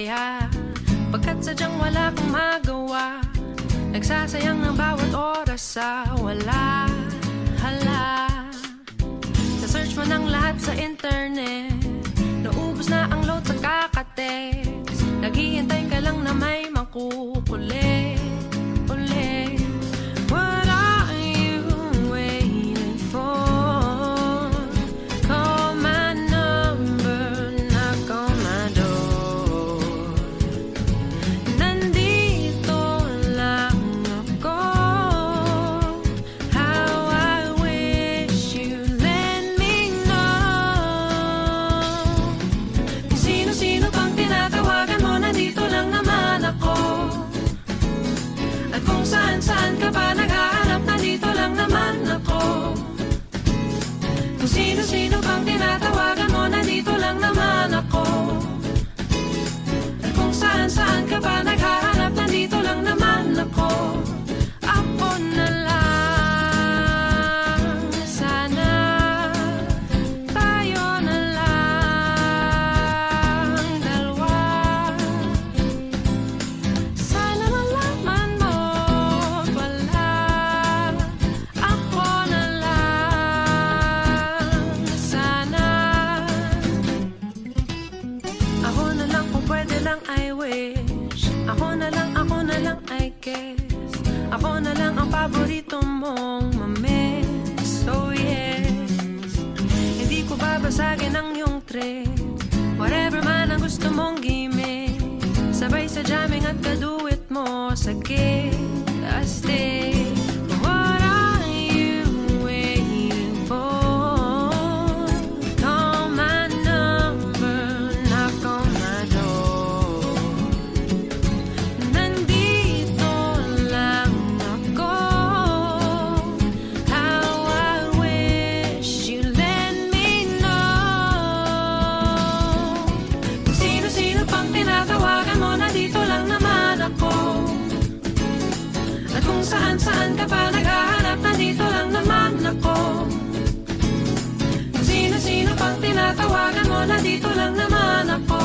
kaya pagkat sadyang wala kang magawa, nagsasayang ng bawat oras sa wala. Hala, na-search mo ng lahat sa internet, naubos na ang load sa kakatext, naghihintay ka lang na may makukulit ulit. What are you waiting for? Call my number, knock on my door. Nandito lang ako. How I wish you let me know. Kung sino-sino pang tinatawagan mo, nandito lang naman ako. At kung saan-saan ka pa naghahanap, nandito lang naman ako. Kung sino-sino pang tinatawagan mo, nandito lang naman ako. At kung saan-saan ka pa naghahanap, nandito lang naman ako. Ako na lang, sana tayo na lang dalawa. Sana malaman mo pala, ako na lang, sana. Ako na lang kung pwede lang, I wish. Ako na lang I guess. Ako na lang ang paborito mong mamiss. Oh yes, hindi ko babasagin ang iyong trip. Whatever man ang gusto mong gimmick, sabay sa jamming at kaduit mo sa gig, astig. What are you waiting for? Call my number, knock on my door. Nandito lang ako. How I wish you let me know. Kung sino-sino pang tinatawagan mo, nandito lang naman ako. At kung saan-saan ka pa naghahanap, nandito lang naman ako. Kung sino-sino pang tinatawagan mo, nandito lang naman ako.